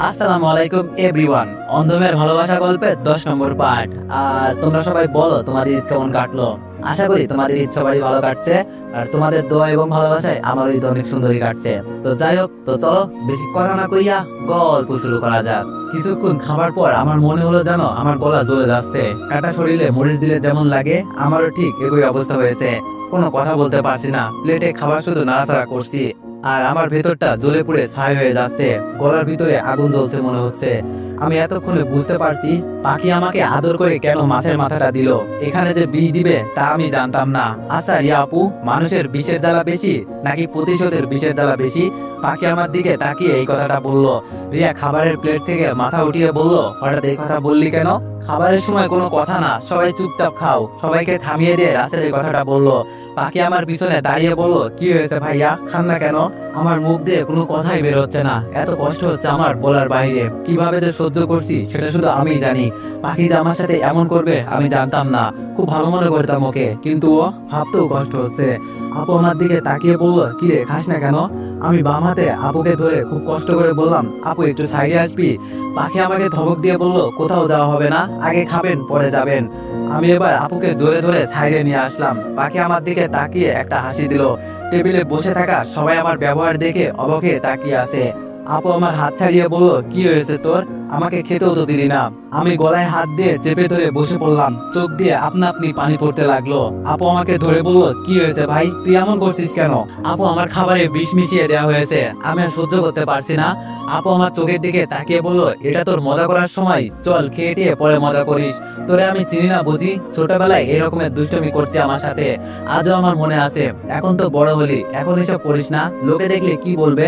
আসসালামু আলাইকুম এভরিওয়ান। অন্ধমের ভালোবাসা গল্পের 10 নম্বর পার্ট। আর তোমরা সবাই বলো তোমাদের ঈদ কেমন কাটলো। আশা করি তোমাদের ঈদ সবারই ভালো কাটছে, আর তোমাদের দোয়া এবং ভালোবাসায় আমার ঈদ অনেক সুন্দরই কাটছে। তো যাই হোক, তো চলো বেশি কথা না কইয়া গল্প শুরু করা যাক। কিছুক্ষণ খাবার পর আমার মনে হলো যেন আমার গলা জ্বলে যাচ্ছে। কাটা শরীরে মরিচ দিলে যেমন লাগে, আমারও ঠিক একই অবস্থা হয়েছে। কোনো কথা বলতে পারছি না, প্লেটে খাবার শুধু নাড়াচাড়া করছি। আর আমার ভেতরটা জ্বলে পুড়ে ছাই হয়ে যাচ্ছে, গলার ভিতরে আগুন জ্বলছে মনে হচ্ছে। আমি এতক্ষণে বুঝতে পারছি পাখি আমাকে আদর করে কেন মাছের মাথাটা দিল। এখানে যে বিষ দিবে তা আমি জানতাম না। আচ্ছা রিয়া আপু, মানুষের বিষের জ্বালা বেশি নাকি প্রতিশোধের বিষের জ্বালা বেশি? পাখি আমার দিকে তাকিয়ে এই কথাটা বললো। রিয়া খাবারের প্লেট থেকে মাথা উঠিয়ে বলল, হঠাৎ এই কথা বললি কেন? খাবারের সময় কোনো কথা না, সবাই চুপচাপ খাও। সবাইকে থামিয়ে দিয়ে রাসেল এই কথাটা বললো। পাখি আমার পিছনে দাঁড়িয়ে বলল, কি হয়েছে ভাইয়া, খান না কেন? আমার মুখ দিয়ে কোনো কথাই বের হচ্ছে না, এত কষ্ট হচ্ছে আমার বলার বাইরে। কিভাবে যে সহ্য করছি সেটা শুধু আমিই জানি। পাখি যে আমার সাথে এমন করবে আমি জানতাম না। খুব ভালো মনে করতাম ওকে, কিন্তু ও ভাবতেও কষ্ট হচ্ছে। আপু আমার দিকে তাকিয়ে বলল, কি রে খাস না কেন? আমি বাম হাতে আপুকে ধরে খুব কষ্ট করে বললাম, আপু একটু সাইডে আসবি? পাখি আমাকে ধমক দিয়ে বলল, কোথাও যাওয়া হবে না, আগে খাবেন পরে যাবেন। আমি এবার আপুকে জোরে ধরে সাইডে নিয়ে আসলাম। পাখি আমার দিকে তাকিয়ে একটা হাসি দিল। টেবিলে বসে থাকা সবাই আমার ব্যবহার দেখে অবাক হয়ে তাকিয়ে আছে। আপু আমার হাত ছাড়িয়ে বলল, কি হয়েছে তোর? আমাকে খেতেও তো দিলি না। আমি গলায় হাত দিয়ে চেপে ধরে বসে পড়লাম। চোখ দিয়ে আপনা আপনি পানি পড়তে লাগলো। আপু আমাকে ধরে বলল, কি হয়েছে ভাই, তুই এমন করছিস কেন? আপু আমার খাবারে বিষ মিশিয়ে দেওয়া হয়েছে, আমি আর সহ্য করতে পারছি না। আপু আমার চোখের দিকে তাকিয়ে বলল, এটা তোর মজা করার সময়, চল খেয়ে টিয়ে পরে মজা করিস। তোরে আমি চিনি না বুঝি? ছোটবেলায় এরকমের দুষ্টমি করতে আমার সাথে, আজও আমার মনে আছে। এখন তো বড় হলি, এখন এসব করিস না, লোকে দেখলে কি বলবে?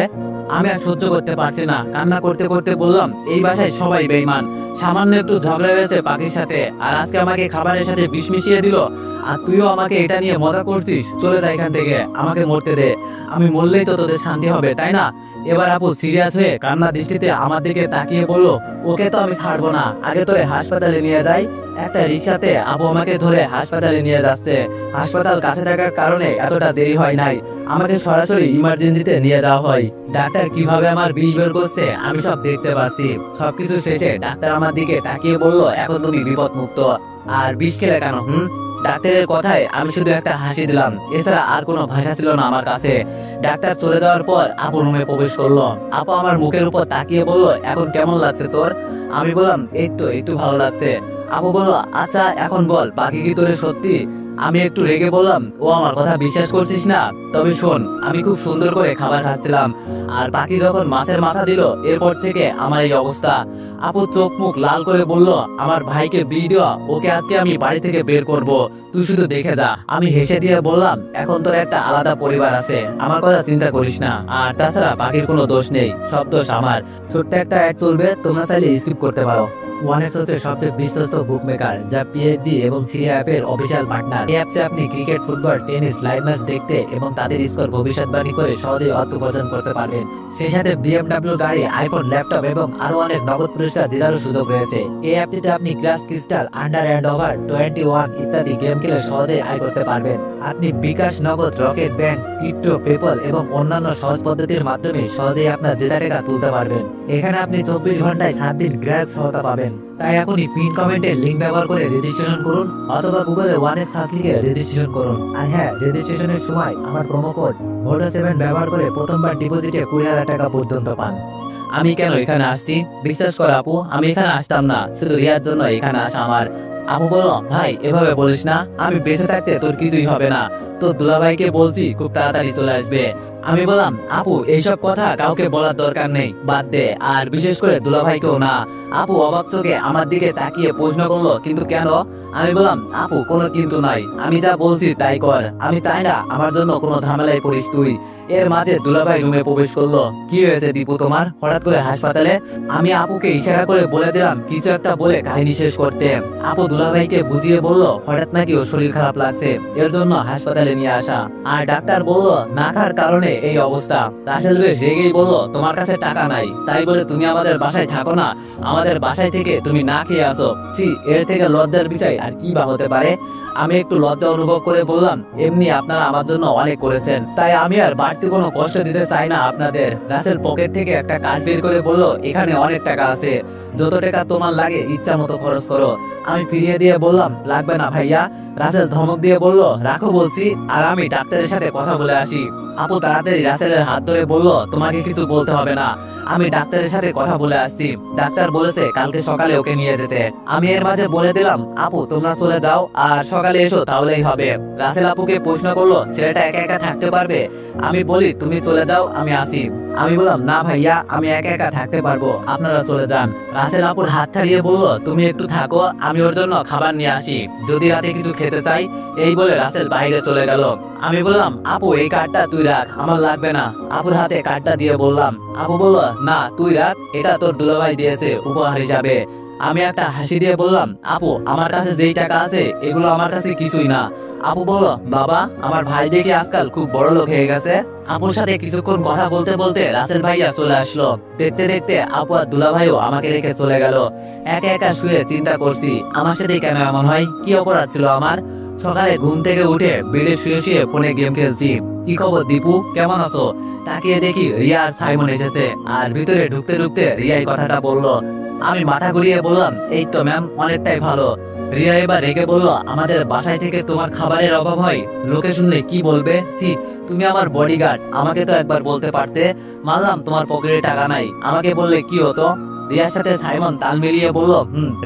আমি আর সহ্য করতে পারছি না। কান্না করতে করতে বললাম, এই বাসায় সবাই বেঈমান। সামান্য একটু ঝগড়া হয়েছে পাখির সাথে, আর আজকে আমাকে খাবারের সাথে বিষ মিশিয়ে দিল। আর তুইও আমাকে এটা নিয়ে মজা করছিস? চলে যা এখান থেকে, আমাকে মরতে দে। আমি মরলেই তো তোদের শান্তি হবে, তাই না? এবার আপু সিরিয়াস হয়ে কান্না দৃষ্টিতে আমার দিকে তাকিয়ে বলল, ওকে তো আমি ছাড়বো না, আগে তোরে হাসপাতালে নিয়ে যাই। একটা রিক্সাতে আপু আমাকে ধরে হাসপাতালে নিয়ে যাচ্ছে। হাসপাতাল কাছে থাকার কারণে এতটা দেরি হয় নাই, আমাকে সরাসরি ইমার্জেন্সিতে নিয়ে যাওয়া হয়। ডাক্তার কিভাবে আমার বিষ বের করছে আমি সব দেখতে পাচ্ছি। সবকিছু শেষে ডাক্তার আমার দিকে তাকিয়ে বলল, এখন তুমি বিপদ মুক্ত। আর বিষ খেলে কেন? ডাক্তারের কথায় আমি শুধু একটা হাসি দিলাম, এছাড়া আর কোনো ভাষা ছিল না আমার কাছে। ডাক্তার চলে যাওয়ার পর আপু রুমে প্রবেশ করলো। আপু আমার মুখের উপর তাকিয়ে বলল, এখন কেমন লাগছে তোর? আমি বললাম, এই তো একটু ভালো লাগছে। আপু বলল, আচ্ছা এখন বল, পাখি কি তোরে সত্যি? আমি একটু রেগে বললাম, ও আমার কথা বিশ্বাস করছিস না? তবে শোন, আমি খুব সুন্দর করে খাবার খাচ্ছিলাম, আর পাখি যখন মাছের মাথা দিল এরপর থেকে আমার এই অবস্থা। আপু চোখ মুখ লাল করে বলল, আমার ভাইকে বিয়ে দেওয়া, ওকে আজকে আমি বাড়ি থেকে বের করব, তুই শুধু দেখে যা। আমি হেসে দিয়ে বললাম, এখন তোর একটা আলাদা পরিবার আছে, আমার কথা চিন্তা করিস না। আর তাছাড়া পাখির কোনো দোষ নেই, সব দোষ আমার। ছোট্ট একটা অ্যাড চলবে, তোমরা চাইলে স্কিপ করতে পারো। ওয়ানেক্স হচ্ছে সবচেয়ে বিশ্বস্ত বুকমেকার, যা পিএইচডি এবং সিরিয়া অ্যাপের অফিসিয়াল পার্টনার। এই অ্যাপসে আপনি cricket, football, tennis live match দেখতে এবং তাদের স্কোর ভবিষ্যৎবাণী করে সহজেই অর্থ উপার্জন করতে পারবেন। সেই সাথে বিএমডব্লিউ গাড়ি, আইফোন, ল্যাপটপ এবং আরো অনেক নগদ পুরস্কার জেতারও সুযোগ রয়েছে। এই অ্যাপটিতে আপনি class crystal, under and over 21 ইত্যাদি গেম খেলে সহজেই আয় করতে পারবেন। আপনি বিকাশ, নগদ, রকেট ব্যাংক, ক্রিপ্টো, পেপল এবং অন্যান্য সহজ পদ্ধতির মাধ্যমে সহজেই আপনার ডেটা টাকা তুলতে পারবেন। এখানে আপনি 24 ঘন্টায় 7 দিন গ্রাহক সহায়তা পাবেন। তাই এখনই পিন কমেন্টে লিংক ব্যবহার করে রেজিস্ট্রেশন করুন, অথবা গুগলে ওয়ানেক্স সার্চ লিখে রেজিস্ট্রেশন করুন। আর হ্যাঁ, রেজিস্ট্রেশনের সময় আমার প্রোমো কোড VOTA7 ব্যবহার করে প্রথমবার ডিপোজিটে 20,000 টাকা পর্যন্ত পান। আমি কেন এখানে আসছি বিশ্বাস কর আপু, আমি এখানে আসতাম না, শুধু রিয়ার জন্য এখানে আসা আমার। আপু বলল, ভাই এভাবে বলিস না, আমি বেঁচে থাকতে তোর কিছুই হবে না, তোর দুলাভাইকে বলছি খুব তাড়াতাড়ি চলে আসবে। আমি বললাম, আপু এইসব কথা কাউকে বলার দরকার নেই, বাদ দে, আর বিশেষ করে দুলাভাইকেও না। আপু অবাক চোখে আমার দিকে তাকিয়ে প্রশ্ন করলো, কিন্তু কেন? আমি বললাম, আপু কোনো কিন্তু নাই, আমি যা বলছি তাই কর, আমি চাই না আমার জন্য কোনো ঝামেলায় পড়িস তুই। এর মাঝে দুলাভাই রুমে প্রবেশ করলো। কি হয়েছে দীপু তোমার, হঠাৎ করে হাসপাতালে? আমি আপুকে ইশারা করে বলে দিলাম কিছু একটা বলে কাহিনী শেষ করতে। আপু দুলাভাইকে বুঝিয়ে বলল, হঠাৎ নাকি ওর শরীর খারাপ লাগছে, এর জন্য হাসপাতালে নিয়ে আসা। আর ডাক্তার বলল, না খাওয়ার কারণে এই অবস্থা। রাসেল বেশ রেগেই বলল, তোমার কাছে টাকা নাই, তাই বলে তুমি আমাদের বাসায় থাকো না, আমাদের বাসায় থেকে তুমি না খেয়ে আসো। ছি, এর থেকে লজ্জার বিষয় আর কি বা হতে পারে? আমি একটু লজ্জা অনুভব করে বললাম, এমনি আপনারা আমার জন্য অনেক করেছেন, তাই আমি আর বাড়তি কোনো কষ্ট দিতে চাই না আপনাদের। রাসেল পকেট থেকে একটা কার্ড বের করে বলল, এখানে অনেক টাকা আছে, যত টাকা তোমার লাগে ইচ্ছা মতো খরচ করো। আমি ফিরিয়ে দিয়ে বললাম, লাগবে না ভাইয়া। রাসেল ধমক দিয়ে বলল, রাখো বলছি, আর আমি ডাক্তারের সাথে কথা বলে আসি। আপু তাড়াতাড়ি রাসেলের হাত ধরে বলল, তোমাকে কিছু বলতে হবে না, আমি ডাক্তারের সাথে কথা বলে আসছি, ডাক্তার বলেছে কালকে সকালে ওকে নিয়ে যেতে। আমি এর মাঝে বলে দিলাম, আপু তোমরা চলে যাও, আর সকালে এসো তাহলেই হবে। রাসেল আপুকে প্রশ্ন করলো, ছেলেটা একা একা থাকতে পারবে? আমি বলি, তুমি চলে যাও, আমি আসি। আমি বললাম, না ভাইয়া, আমি একা একা থাকতে পারবো, আপনারা চলে যান। রাসেল আপুর হাত ছাড়িয়ে বলল, তুমি একটু থাকো, আমি ওর জন্য খাবার নিয়ে আসি, যদি রাতে কিছু খেতে চাই। এই বলে রাসেল বাইরে চলে গেল। আমি বললাম, আপু এই কার্ডটা তুই রাখ, আমার লাগবে না। আপুর হাতে কার্ডটা দিয়ে বললাম। আপু বলল, না তুই রাখ, এটা তোর দুলাভাই দিয়েছে উপহার হিসাবে। আমি একটা হাসি দিয়ে বললাম, আপু আমার কাছে যেই টাকা আছে এগুলো আমার কাছে কিছুই না। আপু বলল, বাবা আমার ভাই দেখি আজকাল খুব বড় লোক হয়ে গেছে। আপুর সাথে কিছুক্ষণ কথা বলতে বলতে রাসেল ভাইয়া চলে আসলো। দেখতে দেখতে আপু আর দুলা ভাইও আমাকে রেখে চলে গেল। একা একা শুয়ে চিন্তা করছি, আমার সাথে কেন এমন হয়, কি অপরাধ ছিল আমার। সকালে ঘুম থেকে উঠে বেডে শুয়ে শুয়ে ফোনে গেম খেলছি। কি খবর দীপু, কেমন আছো? তাকিয়ে দেখি রিয়া আর সাইমন এসেছে, আর ভিতরে ঢুকতে ঢুকতে রিয়াই কথাটা বললো। আমি মাথা ঘুরিয়ে বললাম, এই তো ম্যাম, অনেকটাই ভালো। রিয়া এবার রেগে বলল, আমাদের বাসায় থেকে তোমার খাবারের অভাব হয়, লোকে শুনলে কি বলবে? সি, তুমি আমার বডিগার্ড, আমাকে তো একবার বলতে পারতে। মানলাম তোমার পকেটে টাকা নাই, আমাকে বললে কি হতো। রিয়ার সাথে সাইমন তাল মিলিয়ে বলল,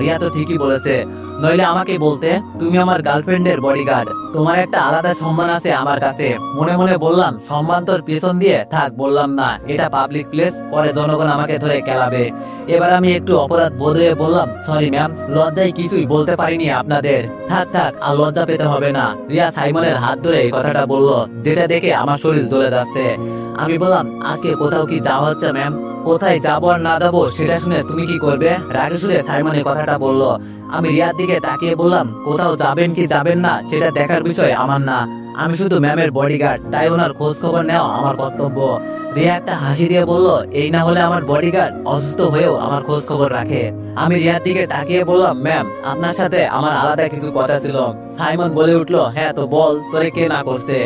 রিয়া তো ঠিকই বলেছে, নইলে আমাকে বলতে, তুমি আমার গার্লফ্রেন্ডের বডিগার্ড, তোমার একটা আলাদা সম্মান আছে আমার কাছে। মনে মনে বললাম, সম্মান তোর পেছন দিয়ে থাক, বললাম না, এটা পাবলিক প্লেস, পরে জনগণ আমাকে ধরে কেলাবে। এবার আমি একটু অপরাধ বোধ হয়ে বললাম, সরি ম্যাম, লজ্জায় কিছুই বলতে পারিনি আপনাদের। থাক থাক, আর লজ্জা পেতে হবে না। রিয়া সাইমনের হাত ধরে এই কথাটা বলল, যেটা দেখে আমার শরীর জ্বলে যাচ্ছে। আমি বললাম, আজকে কোথাও কি যাওয়া হচ্ছে ম্যাম? কোথায় যাবো আর না যাবো সেটা শুনে তুমি কি করবে? রাগে শুনে সাইমন এই কথাটা বললো। আমি রিয়ার দিকে তাকিয়ে বললাম, কোথাও যাবেন কি যাবেন না সেটা দেখার বিষয় আমার না, আমি শুধু ম্যামের বডিগার্ড, তাই ওনার খোঁজ খবর নেওয়া আমার কর্তব্য। রিয়া একটা হাসি দিয়ে বলল, এই না হলে আমার বডিগার্ড অসুস্থ হয়েও আমার খোঁজ খবর রাখে। আমি রিয়ার দিকে তাকিয়ে বললাম, ম্যাম আপনার সাথে আমার আলাদা কিছু কথা ছিল। সাইমন বলে উঠলো, হ্যাঁ তো বল, তোরে কে না করছে?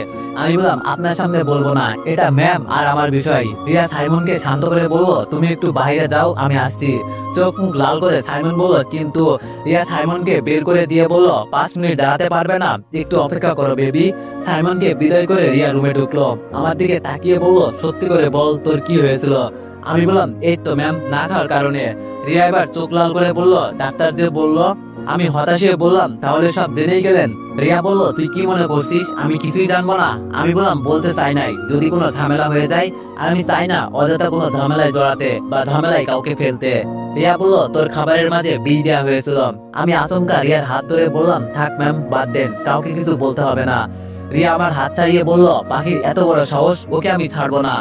আমি বললাম, আপনার সামনে বলবো না, এটা ম্যাম আর আমার বিষয়। রিয়া সাইমনকে শান্ত করে বলল, তুমি একটু বাইরে যাও, আমি আসছি। চোখ মুখ লাল করে সাইমন বলল, কিন্তু। রিয়া সাইমনকে বের করে দিয়ে বলল, 5 মিনিট দাঁড়াতে পারবে না? একটু অপেক্ষা করো বেবি। সাইমনকে বিদায় করে রিয়া রুমে ঢুকলো। আমার দিকে তাকিয়ে বলল, সত্যি করে বল, তোর কি হয়েছিল? আমি বললাম, এই তো ম্যাম, না খাওয়ার কারণে। রিয়া এবার চোখ লাল করে বলল, ডাক্তার যে বললো। আমি হতাশ হয়ে বললাম, তাহলে সব জেনেই গেলেন? রিয়া বলল, তুই কি মনে করছিস আমি কিছুই জানবো না? আমি বললাম, বলতে চাই নাই, যদি কোনো ঝামেলা হয়ে যায়, আর আমি চাই না অযথা কোনো ঝামেলায় জড়াতে বা ঝামেলায় কাউকে ফেলতে। রিয়া বলল, তোর খাবারের মাঝে বিষ দেওয়া হয়েছিল। আমি আচমকা রিয়ার হাত ধরে বললাম, থাক ম্যাম, বাদ দেন, কাউকে কিছু বলতে হবে না। রিয়া আমার হাত ছাড়িয়ে বলল, পাখির এত বড় সাহস, ওকে আমি ছাড়বো না।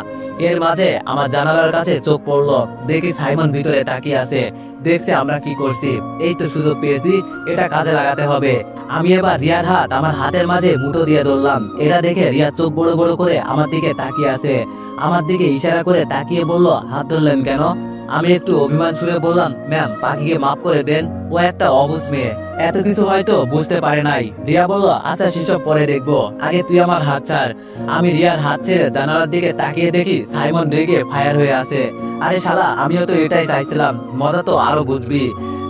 এর মাঝে আমার জানালার কাছে চোখ পড়লো, দেখি সাইমন ভিতরে তাকিয়ে আছে, দেখছে আমরা কি করছি। এই তো সুযোগ পেয়েছি, এটা কাজে লাগাতে হবে। আমি এবার রিয়ার হাত আমার হাতের মাঝে মুঠো দিয়ে ধরলাম। এটা দেখে রিয়া চোখ বড় বড় করে আমার দিকে তাকিয়ে আছে। আমার দিকে ইশারা করে তাকিয়ে বলল, হাত ধরলেন কেন? আমি একটু অভিমান সুরে বললাম, ম্যাম পাখিকে মাফ করে দেন, ও একটা অবুঝ মেয়ে, এত কিছু হয়তো বুঝতে পারে নাই। রিয়া বলল, আচ্ছা সেসব পরে দেখবো, আগে তুই আমার হাত ছাড়। আমি রিয়ার হাত ছেড়ে জানালার দিকে তাকিয়ে দেখি সাইমন রেগে ফায়ার হয়ে আছে। আরে শালা, আমিও তো এটাই চাইছিলাম, মজা তো আরো বুঝবি।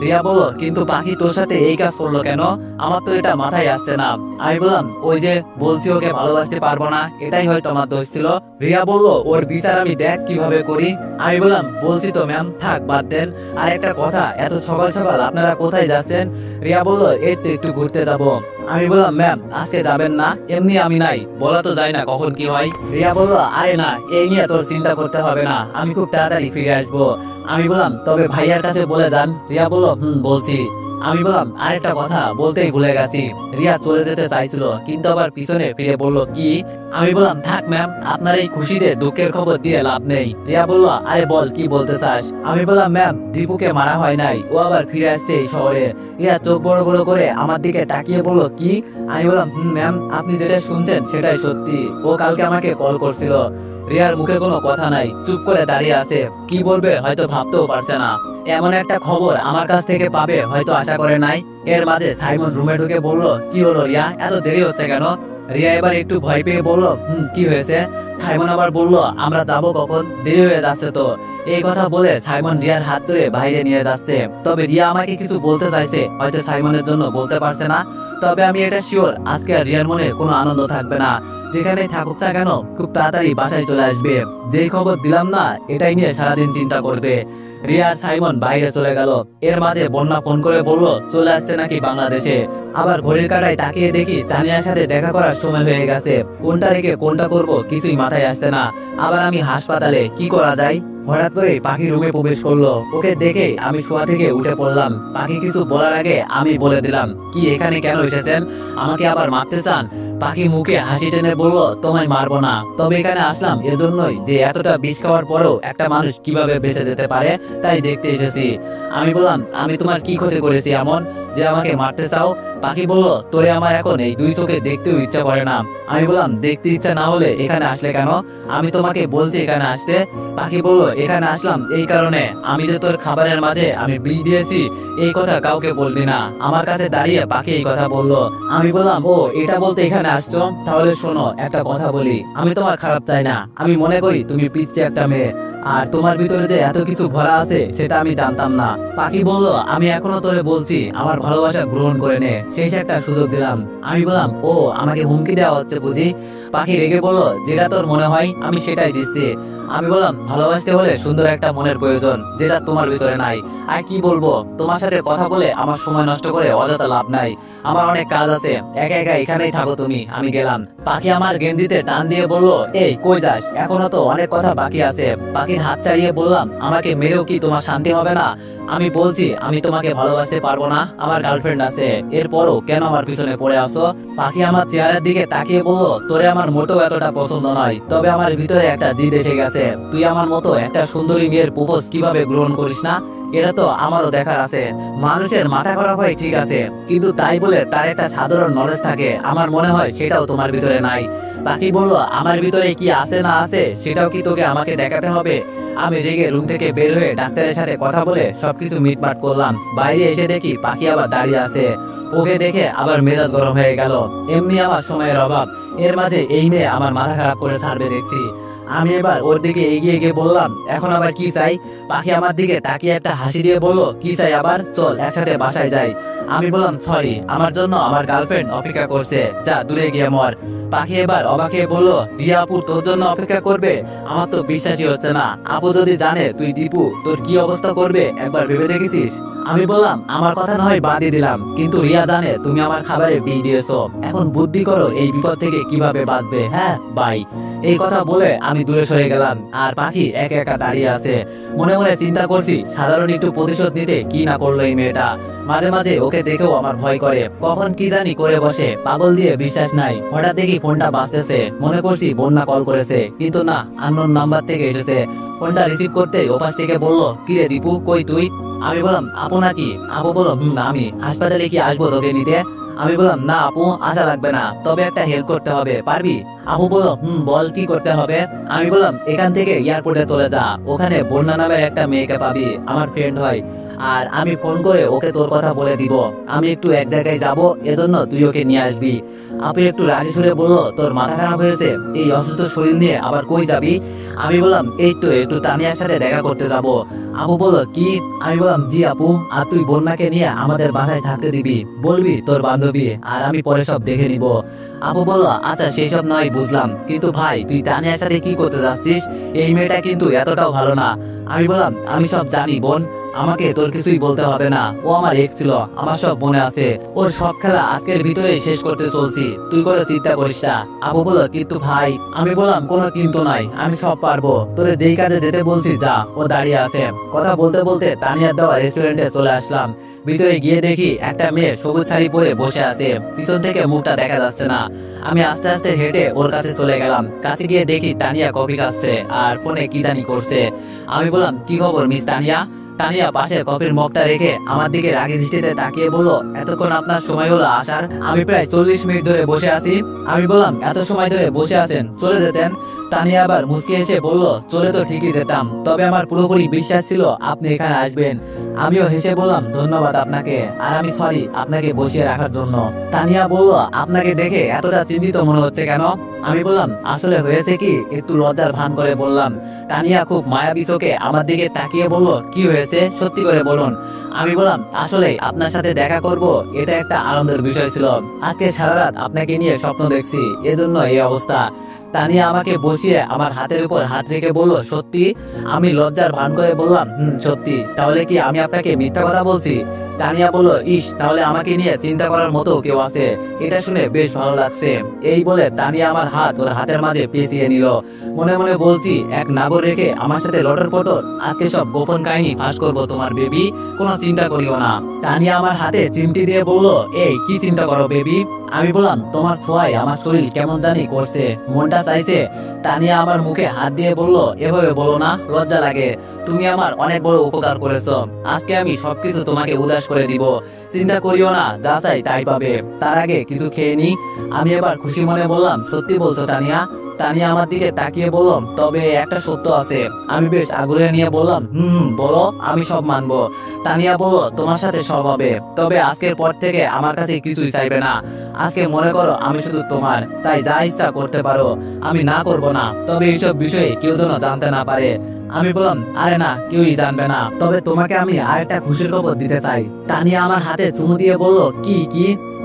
রিয়া বলল, কিন্তু পাখি তোর সাথে এই কাজ করলো কেন? আমার তো এটা মাথায় আসছে না। আমি বললাম, ওই যে বলছি ওকে ভালোবাসতে পারবো না, এটাই হয়তো আমার দোষ ছিল। রিয়া বলল, ওর বিচার আমি দেখ কিভাবে করি। আমি বললাম, বলছি তো ম্যাম, থাক বাদ দেন। আর একটা কথা, এত সকাল সকাল আপনারা কোথায় যাচ্ছেন? রিয়া বলল, এই তো একটু ঘুরতে যাব। আমি বললাম, ম্যাম আজকে যাবেন না? এমনি আমি নাই, বলা তো যায় না কখন কি হয়। রিয়া বলল, আরে না, এই নিয়ে তোর চিন্তা করতে হবে না, আমি খুব তাড়াতাড়ি ফিরে আসবো। আমি বললাম, তবে ভাইয়ার কাছে বলে যান। রিয়া বলল, বলছি। আমি বললাম, আরেকটা কথা বলতেই ভুলে গেছি। রিয়া চলে যেতে চাইছিল, কিন্তু আবার পিছনে ফিরে বলল, কি? আমি বললাম, থাক ম্যাম, আপনার এই খুশিতে দুঃখের খবর দিয়ে লাভ নেই। রিয়া বলল, আরে বল, কি বলতে চাস? আমি বললাম, ম্যাম দীপুকে মারা হয় নাই, ও আবার ফিরে আসছে এই শহরে। রিয়া চোখ বড় বড় করে আমার দিকে তাকিয়ে বলল, কি? আমি বললাম, ম্যাম আপনি যেটা শুনছেন সেটাই সত্যি, ও কালকে আমাকে কল করছিল। রিয়ার মুখে কোনো কথা নাই, চুপ করে দাঁড়িয়ে আছে। কি বলবে হয়তো ভাবতেও পারছে না। এমন একটা খবর আমার কাছ থেকে পাবে হয়তো আশা করে নাই। এর মাঝে সাইমন রুমে ঢুকে বলল, কি হলো রিয়া, এত দেরি হচ্ছে কেন? রিয়া এবার একটু ভয় পেয়ে বলল, কি হয়েছে? সাইমন আবার বলল, আমরা যাবো কখন, দেরি হয়ে যাচ্ছে তো। এই কথা বলে সাইমন রিয়ার হাত ধরে বাইরে নিয়ে যাচ্ছে। তবে রিয়া আমাকে কিছু বলতে চাইছে, হয়তো সাইমনের জন্য বলতে পারছে না। তবে আমি এটা শিওর, আজকে আর রিয়ার মনে কোনো আনন্দ থাকবে না। যেখানে থাকুক না কেন খুব তাড়াতাড়ি বাসায় চলে আসবে। যেই খবর দিলাম না এটাই নিয়ে সারাদিন চিন্তা করবে। রিয়া আর সাইমন বাইরে চলে গেল। এর মাঝে বন্যা ফোন করে বলল চলে আসছে নাকি বাংলাদেশে। আবার ঘড়ির কাঁটায় তাকিয়ে দেখি তানিয়ার সাথে দেখা করার সময় হয়ে গেছে। কোনটা রেখে কোনটা করব কিছুই মাথায় আসছে না। আবার আমি হাসপাতালে, কি করা যায়? হঠাৎ করে পাখি রুমে প্রবেশ করলো। ওকে দেখে আমি শোয়া থেকে উঠে পড়লাম। পাখি কিছু বলার আগে আমি বলে দিলাম, কি এখানে কেন এসেছেন? আমাকে আবার মারতে চান? পাখি মুখে হাসি টেনে বলল, তোমায় মারবো না, তবে এখানে আসলাম এজন্যই যে এতটা বিষ খাওয়ার পরেও একটা মানুষ কিভাবে বেঁচে যেতে পারে তাই দেখতে এসেছি। আমি বললাম, আমি তোমার কি ক্ষতি করেছি এমন যে আমাকে মারতে চাও? পাখি বলল, তোরে আমার এখন এই দুই চোখে দেখতেও ইচ্ছা করে না। আমি বললাম, দেখতে ইচ্ছা না হলে এখানে আসলে কেন? আমি তোমাকে বলছি এখানে আসতে। পাখি বলল, এখানে আসলাম এই কারণে, আমি যে তোর খাবারের মাঝে আমি বিষ দিয়েছি এই কথা কাউকে বলবি না। আমার কাছে দাঁড়িয়ে পাখি এই কথা বলল। আমি বললাম, ও এটা বলতে এখানে আসছো? তাহলে শোনো, একটা কথা বলি, আমি তোমার খারাপ চাই না। আমি মনে করি তুমি পিচ্ছি একটা মেয়ে, আর তোমার ভিতরে যে এত কিছু ভরা আছে সেটা আমি জানতাম না। পাখি বলল, আমি এখনো তোরে বলছি আমার ভালোবাসা গ্রহণ করে নে, শেষ একটা সুযোগ দিলাম। আমি বললাম, ও আমাকে হুমকি দেওয়া হচ্ছে বুঝি? পাখি রেগে বলল, যেটা তোর মনে হয় আমি সেটাই দিচ্ছি। আমি বললাম, ভালোবাসতে হলে সুন্দর একটা মনের প্রয়োজন, যেটা তোমার ভিতরে নাই। আর কি বলবো, তোমার সাথে কথা বলে আমার সময় নষ্ট করে অযথা লাভ নাই। আমার অনেক কাজ আছে, একা একা এখানেই থাকো তুমি, আমি গেলাম। পাখি আমার গেঞ্জিতে টান দিয়ে বলল, এই কই যাস, এখনো তো অনেক কথা বাকি আছে। পাখির হাত চালিয়ে বললাম, আমাকে মেরেও কি তোমার শান্তি হবে না? আমি বলছি আমি তোমাকে ভালোবাসতে পারবো না, আমার গার্লফ্রেন্ড আছে, এরপরও কেন আমার পিছনে পড়ে আসো? পাখি আমার চেহারার দিকে তাকিয়ে বলল, তোরে আমার মোটেও এতটা পছন্দ নয়, তবে আমার ভিতরে একটা জিদ এসে গেছে। তুই আমার মতো একটা সুন্দরী মেয়ের প্রপোজ কিভাবে গ্রহণ করিস না, এটা তো আমারও দেখার আছে। মানুষের মাথা খারাপ হয় ঠিক আছে, কিন্তু তাই বলে তার একটা সাধারণ নলেজ থাকে, আমার মনে হয় সেটাও তোমার ভিতরে নাই। পাখি বলল, আমার ভিতরে কি আছে না আছে সেটাও কি তোকে আমাকে দেখাতে হবে? আমি রেগে রুম থেকে বের হয়ে ডাক্তারের সাথে কথা বলে সবকিছু মিটমাট করলাম। বাইরে এসে দেখি পাখি আবার দাঁড়িয়ে আছে। ওকে দেখে আবার মেজাজ গরম হয়ে গেল। এমনি আমার সময়ের অভাব, এর মাঝে এই মেয়ে আমার মাথা খারাপ করে ছাড়বে দেখছি। আমি এবার ওর দিকে এগিয়ে গিয়ে বললাম, এখন আবার কি চাই? পাখি আমার দিকে তাকিয়ে একটা হাসি দিয়ে বলল, কি চাই আবার, চল একসাথে বাসায় যাই। আমি বললাম, সরি, আমার জন্য আমার গার্লফ্রেন্ড অপেক্ষা করছে, যা দূরে গিয়ে মর। পাখি এবার অবাক হয়ে বলল, রিয়া আপু তোর জন্য অপেক্ষা করবে? আমার তো বিশ্বাসই হচ্ছে না। আপু যদি জানে তুই দীপু, তোর কি অবস্থা করবে একবার ভেবে দেখেছিস? আমি বললাম, আমার কথা না হয় বাদই দিলাম, কিন্তু রিয়া জানে তুমি আমার খাবারে বিষ দিয়েছো, এখন বুদ্ধি করো এই বিপদ থেকে কিভাবে বাঁচবে। হ্যাঁ বাই। এই কথা বলে আমি দূরে সরে গেলাম। আর পাখি একা একা দাঁড়িয়ে আছে। মনে মনে চিন্তা করছি, সাধারণ একটু প্রতিশোধ নিতে কি না করলো এই মেয়েটা। মাঝে মাঝে ওকে দেখেও আমার ভয় করে, কখন কি জানি করে বসে, পাগল দিয়ে বিশ্বাস নাই। হঠাৎ দেখি ফোনটা বাজতেছে, মনে করছি বন্যা কল করেছে, কিন্তু না, আননোন নাম্বার থেকে এসেছে। ফোনটা রিসিভ করতে ওপাশ থেকে বলল, কি রে দীপু, কই তুই? আমি বললাম, আপু নাকি? আপু বলল, আমি। হাসপাতালে কি আসবো তোকে নিতে? আমি বললাম, না আপু, আসা লাগবে না, তবে একটা হেল্প করতে হবে, পারবি? আপু বলল, বল কি করতে হবে? আমি বললাম, এখান থেকে এয়ারপোর্টে চলে যা, ওখানে বন্যা নামের একটা মেয়েকে পাবি, আমার ফ্রেন্ড হয়, আর আমি ফোন করে ওকে তোর কথা বলে দিব। আমি একটু এক জায়গায় যাবো, এজন্য তুই ওকে নিয়ে আসবি। আপু একটু রাগে সুরে বললো, তোর মাথা খারাপ হয়েছে? এই অসুস্থ শরীর নিয়ে আবার কই যাবি? আমি বললাম, এই তো একটু তানিয়ার সাথে দেখা করতে যাবো। আপু বললো, কি? আমি বললাম, জি আপু, আর তুই বন্যাকে নিয়ে আমাদের বাসায় থাকতে দিবি, বলবি তোর বান্ধবী, আর আমি পরে সব দেখে নিব। আপু বললো, আচ্ছা সেই সব নয় বুঝলাম, কিন্তু ভাই তুই তানিয়ার সাথে কি করতে যাচ্ছিস? এই মেয়েটা কিন্তু এতটাও ভালো না। আমি বললাম, আমি সব জানি বোন, আমাকে তোর কিছুই বলতে হবে না, ও আমার এক্স ছিল, আমার সব মনে আছে, ওর সব খেলা আজকের ভিতরে শেষ করতে চলছি, তুই করে চিন্তা করিস না। আপু বললো, কিন্তু ভাই। আমি বললাম, কোনো কিন্তু নাই, আমি সব পারবো, তোরে যেই কাজে যেতে বলছি যা, ও দাঁড়িয়ে আছে। কথা বলতে বলতে তানিয়ার দেওয়া রেস্টুরেন্টে চলে আসলাম। ভিতরে গিয়ে দেখি একটা মেয়ে সবুজ শাড়ি পরে বসে আছে, পিছন থেকে মুখটা দেখা যাচ্ছে না। আমি আস্তে আস্তে হেঁটে ওর কাছে চলে গেলাম। কাছে গিয়ে দেখি তানিয়া কফি খাচ্ছে আর ফোনে কি জানি করছে। আমি বললাম, কি খবর মিস তানিয়া? তানিয়া পাশে কফির মগটা রেখে আমার দিকে রাগি দৃষ্টিতে তাকিয়ে বলল, এতক্ষণ আপনার সময় হলো আসার? আমি প্রায় 40 মিনিট ধরে বসে আছি। আমি বললাম, এত সময় ধরে বসে আছেন, চলে যেতেন। তানিয়া আবার মুচকে এসে বলল, চলে তো ঠিকই যেতাম, তবে আমার পুরোপুরি বিশ্বাস ছিল আপনি এখানে আসবেন। আমিও হেসে বললাম, ধন্যবাদ আপনাকে, আর আমি সরি আপনাকে বসিয়ে রাখার জন্য। তানিয়া বলল, আপনাকে দেখে এতটা চিন্তিত মনে হচ্ছে কেন? আমি বললাম, আসলে হয়েছে কি, একটু লজ্জার ভান করে বললাম। তানিয়া খুব মায়াবী চোখে আমার দিকে তাকিয়ে বলল, কি হয়েছে সত্যি করে বলুন। আমি বললাম, আসলে আপনার সাথে দেখা করব এটা একটা আনন্দের বিষয় ছিল। আজকে সারা রাত আপনাকে নিয়ে স্বপ্ন দেখছি, এজন্য এই অবস্থা। তানিয়া আমাকে বসিয়ে আমার হাতের উপর হাত রেখে বলল, সত্যি? আমি লজ্জার ভান করে বললাম, সত্যি। তাহলে কি আমি আপনাকে মিথ্যা কথা বলছি? তানিয়া বলল, ইস, তাহলে আমাকে নিয়ে চিন্তা করার মতো কেউ আছে, এটা শুনে বেশ ভালো লাগছে। এই বলে তানিয়া আমার হাত ওর হাতের মাঝে পেঁচিয়ে নিল। মনে মনে বলছি, এক নাগর রেখে আমার সাথে লটর পটর, আজকে সব গোপন কাহিনী ফাঁস করবো তোমার বেবি, কোনো চিন্তা করিও না। তানিয়া আমার হাতে চিমটি দিয়ে বলল, এই কি চিন্তা করো বেবি? আমি বললাম, তোমার ছোঁয়ায় আমার শরীর কেমন জানি করছে, মনটা চাইছে। তানিয়া আমার মুখে হাত দিয়ে বলল, এভাবে বলো না, লজ্জা লাগে। তুমি আমার অনেক বড় উপকার করেছো, আজকে আমি সবকিছু তোমাকে উদাস করে দিব। চিন্তা করিও না, যা চাই তাই পাবে। তার আগে কিছু খেয়ে নি। আমি এবার খুশি মনে বললাম, সত্যি বলছো তানিয়া? তানিয়া আমার দিকে তাকিয়ে বলল, তবে একটা সত্য আছে। আমি বেশ আগ্রহে নিয়ে বললাম, বলো, আমি সব মানবো। তানিয়া বলল, তোমার সাথে সব হবে, তবে আজকের পর থেকে আমার কাছে কিছুই চাইবে না। আজকে মনে করো আমি শুধু তোমার, তাই যা ইচ্ছা করতে পারো, আমি না করব না। তবে এইসব বিষয়ে কেউ যেন জানতে না পারে। আমি বললাম, আরে না, কেউই জানবে না, তবে তোমাকে আমি আরেকটা খুশির খবর দিতে চাই। তানিয়া আমার হাতে চুমু দিয়ে বলল, কি?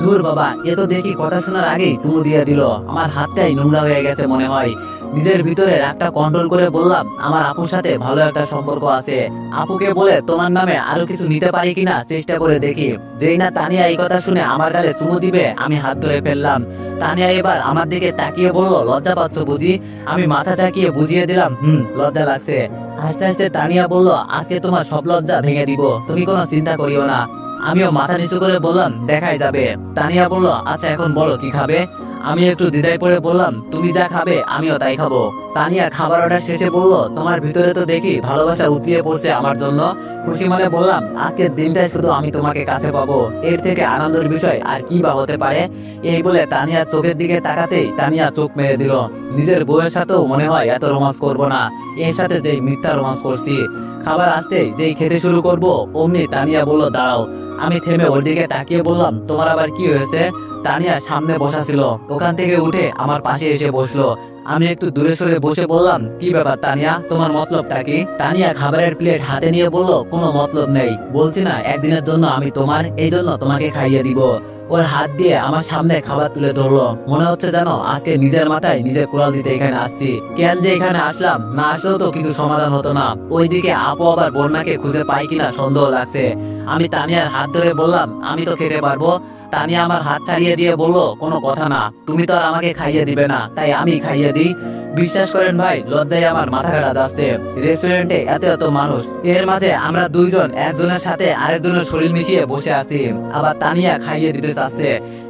দূর বাবা, এ তো দেখি কথা শোনার আগেই চুমু দিয়ে দিল। আমার হাতটাই নোংরা হয়ে গেছে মনে হয়। নিজের ভিতরে একটা কন্ট্রোল করে বললাম, আমার আপুর সাথে ভালো একটা সম্পর্ক আছে, আপুকে বলে তোমার নামে আরো কিছু নিতে পারি কিনা চেষ্টা করে দেখি। যেই না তানিয়া এই কথা শুনে আমার গালে চুমু দিবে, আমি হাত ধরে ফেললাম। তানিয়া এবার আমার দিকে তাকিয়ে বলল, লজ্জা পাচ্ছ বুঝি? আমি মাথা তাকিয়ে বুঝিয়ে দিলাম, লজ্জা লাগছে। আস্তে আস্তে তানিয়া বলল, আজকে তোমার সব লজ্জা ভেঙে দিব, তুমি কোনো চিন্তা করিও না। আমিও মাথা নিচু করে বললাম, দেখাই যাবে। তানিয়া বলল, আচ্ছা এখন বলো কি খাবে? আমি একটু দ্বিধায় পড়ে বললাম, তুমি যা খাবে আমিও তাই খাবো। তানিয়া খাবার অর্ডার শেষে বলল, তোমার ভিতরে তো দেখি ভালোবাসা উতলিয়ে পড়ছে আমার জন্য। খুশি মনে বললাম, আজকের দিনটাই শুধু আমি তোমাকে কাছে পাবো, এর থেকে আনন্দের বিষয় আর কি বা হতে পারে? এই বলে তানিয়ার চোখের দিকে তাকাতেই তানিয়া চোখ মেরে দিল। নিজের বউয়ের সাথেও মনে হয় এত রোমান্স করবো না, এর সাথে যেই মিথ্যা রোমান্স করছি। খাবার আসতেই যেই খেতে শুরু করব, অমনি তানিয়া বলল, দাঁড়াও। আমি থেমে ওর দিকে তাকিয়ে বললাম, তোমার আবার কি হয়েছে? তানিয়া সামনে বসা ছিল, ওখান থেকে উঠে আমার পাশে এসে বসলো। আমি একটু দূরে সরে বসে বললাম, কি ব্যাপার তানিয়া, তোমার মতলবটা কি? তানিয়া খাবারের প্লেট হাতে নিয়ে বলল, কোনো মতলব নেই, বলছি না একদিনের জন্য আমি তোমার, এই জন্য তোমাকে খাইয়ে দিব। ওর হাত দিয়ে আমার সামনে খাবার তুলে ধরলো। মনে হচ্ছে যেন আজকে নিজের মাথায় নিজে কুড়াল দিতে এখানে আসছি। কেন যে এখানে আসলাম, না আসলেও তো কিছু সমাধান হতো না। ওইদিকে আপু আবার বন্যাকে খুঁজে পাই কিনা সন্দেহ লাগছে। আমি তানিয়ার হাত ধরে বললাম, আমি তো খেতে পারবো। তানিয়া আমার হাত ছাড়িয়ে দিয়ে বলল, কোনো কথা না, তুমি তো আর আমাকে খাইয়ে দিবে না, তাই আমি খাইয়ে দিই। বিশ্বাস করেন ভাই, লজ্জায় আমার মাথা কাটা যাচ্ছে। রেস্টুরেন্টে এত মানুষ, এর মাঝে আমরা দুইজন একজনের সাথে আরেকজনের শরীর মিশিয়ে বসে আছি, আবার তানিয়া খাইয়ে দিতে চাচ্ছে।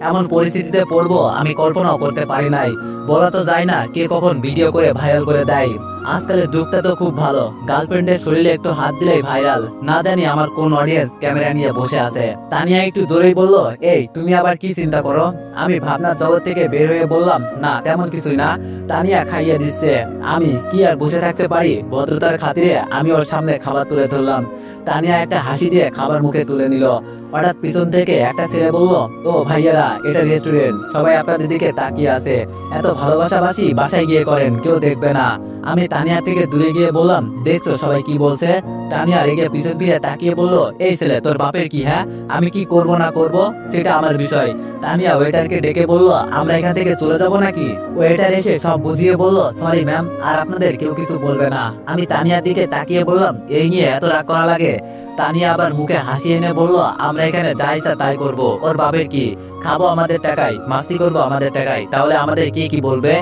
এমন পরিস্থিতিতে পড়বো আমি কল্পনাও করতে পারি নাই। বলা তো যায় না কে কখন ভিডিও করে ভাইরাল করে দেয়। আজকালের যুগটা তো খুব ভালো, গার্লফ্রেন্ডের শরীরে একটু হাত দিলেই ভাইরাল। না জানি আমার কোন অডিয়েন্স ক্যামেরা নিয়ে বসে আছে। তানিয়া একটু জোরেই বলল, এই তুমি আবার কি চিন্তা করো? আমি ভাবনার জগৎ থেকে বের হয়ে বললাম, না তেমন কিছুই না। তানিয়া খাইয়ে দিচ্ছে, আমি কি আর বসে থাকতে পারি? ভদ্রতার খাতিরে আমি ওর সামনে খাবার তুলে ধরলাম। তানিয়া একটা হাসি দিয়ে খাবার মুখে তুলে নিল। হঠাৎ পিছন থেকে একটা ছেলে বলল, ও ভাইয়ারা, এটা রেস্টুরেন্ট, সবাই আপনাদের দিকে তাকিয়ে আছে, এত ভালোবাসাবাসি বাসায় গিয়ে করেন, কেউ দেখবে না। আমি তানিয়া থেকে দূরে গিয়ে বললাম, দেখছো সবাই কি বলছে? তানিয়া রেগে পিছন ফিরে তাকিয়ে বলল, এই ছেলে, তোর বাপের কি? হ্যাঁ, আমি কি করব না করব সেটা আমার বিষয়। তানিয়া ওয়েটারকে ডেকে বলল, আমরা এখান থেকে চলে যাব নাকি? ওয়েটার এসে সব বুঝিয়ে বলল, সরি ম্যাম, আর আপনাদের কেউ কিছু বলবে না। আমি তানিয়ার দিকে তাকিয়ে বললাম, এই নিয়ে এত রাগ করা লাগে? তানিয়া আবার মুখে হাসি এনে বলল, আমরা এখানে যা ইচ্ছা তাই করবো, ওর বাপের কি? খাবো আমাদের টাকায়, মাস্তি করবো আমাদের টাকায়, তাহলে আমাদের কি বলবে?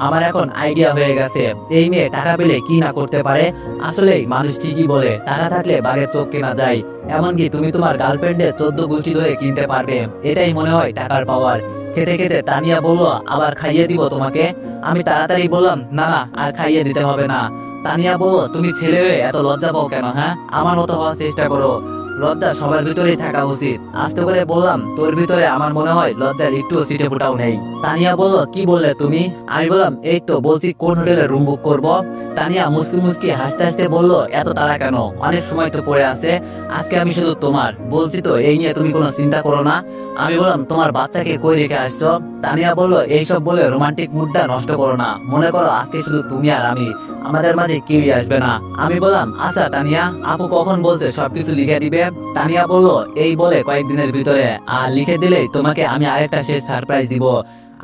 আমার এখন আইডিয়া হয়ে গেছে, এই মেয়ে টাকা পেলে কি না করতে পারে। আসলেই মানুষ ঠিকই বলে, টাকা থাকলে বাঘের চোখ কেনা যায়। এমনকি তুমি তোমার গার্লফ্রেন্ডের 14 গোষ্ঠী ধরে কিনতে পারবে, এটাই মনে হয় টাকার পাওয়ার। খেতে খেতে তানিয়া বলল, আবার খাইয়ে দিব তোমাকে? আমি তাড়াতাড়ি বললাম, না না, আর খাইয়ে দিতে হবে না। তানিয়া বলল, তুমি ছেলে হয়ে এত লজ্জা পাও কেন? হ্যাঁ, আমার মতো হওয়ার চেষ্টা করো। লজ্জা সবার ভিতরেই থাকা উচিত। আস্তে করে বললাম, তোর ভিতরে আমার মনে হয় লজ্জার একটু সিটে ফোটাও নেই। তানিয়া বলল, কি বললে তুমি? আমি বললাম, এই তো বলছি কোন হোটেলে রুম বুক করবো। তানিয়া মুসকি মুসকি হাসতে হাসতে বলল, এত তাড়া কেন? অনেক সময় তো পড়ে আছে, আজকে আমি শুধু তোমার বলছি তো, এই নিয়ে তুমি কোনো চিন্তা করো না। আমি বললাম, তোমার বাচ্চাকে কই রেখে আসছো? তানিয়া বলল, এইসব বলে রোমান্টিক মুডটা নষ্ট করো না, মনে করো আজকে শুধু তুমি আর আমি, আমাদের মাঝে কেউই আসবে না। আমি বললাম, আচ্ছা তানিয়া, আপু কখন বলছে সবকিছু লিখে দিবে? তানিয়া বলল, এই বলে কয়েকদিনের ভিতরে, আর লিখে দিলেই তোমাকে আমি আরেকটা শেষ সারপ্রাইজ দিব।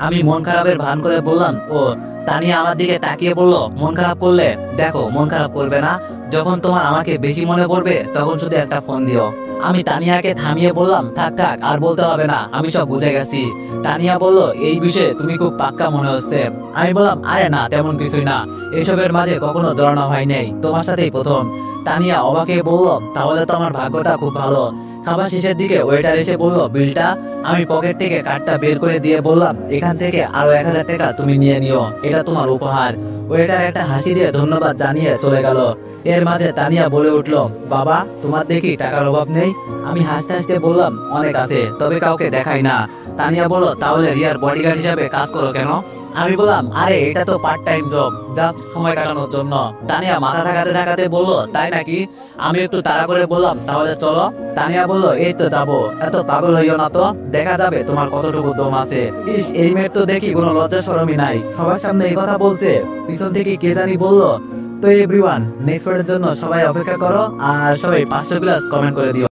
আমি মন খারাপের ভান করে বললাম, ও। তানিয়া আমার দিকে তাকিয়ে বলল, মন খারাপ করলে? দেখো, মন খারাপ করবে না, যখন তোমার আমাকে বেশি মনে পড়বে তখন শুধু একটা ফোন দিও। আমি তানিয়াকে থামিয়ে বললাম, থাক থাক, আর বলতে হবে না, আমি সব বুঝে গেছি। তানিয়া বলল, এই বিষয়ে তুমি খুব পাক্কা মনে হচ্ছে। আমি বললাম, আরে না, তেমন কিছুই না, এসবের মাঝে কখনো জড়ানো হয় নাই, তোমার সাথেই প্রথম। তানিয়া অবাকে বলল, তাহলে তো আমার ভাগ্যটা খুব ভালো। খাবার শেষের দিকে ওয়েটার এসে বলল, বিলটা। আমি পকেট থেকে কার্ডটা বের করে দিয়ে বললাম, এখান থেকে আরো 1000 টাকা তুমি নিয়ে নিও, এটা তোমার উপহার। ওয়েটার একটা হাসি দিয়ে ধন্যবাদ জানিয়ে চলে গেল। এর মাঝে তানিয়া বলে উঠল, বাবা, তোমার দেখি টাকার অভাব নেই? আমি হাসতে হাসতে বললাম, অনেক আছে, তবে কাউকে দেখাই না। তানিয়া বলল, তাহলে রিয়ার বডিগার্ড হিসাবে কাজ করো কেন? আমি বললাম, আরে এটা তো পার্ট টাইম জব, জাস্ট সময় কাটানোর জন্য। তানিয়া মাথা থাকাতে থাকাতে বলল, তাই নাকি? আমি একটু তাড়া করে বললাম, তাহলে চলো। তানিয়া বলল, এই তো যাবো, এত পাগল হইও না তো, দেখা যাবে তোমার কতটুকু দম আছে। ইস, এই মেয়ের তো দেখি কোনো লজ্জা শরমই নাই, সবার সামনে এই কথা বলছে। পিছন থেকে কে জানি বলল। তো এভরিওয়ান, নেক্সট পার্টের জন্য সবাই অপেক্ষা করো, আর সবাই 500 প্লাস কমেন্ট করে দিও।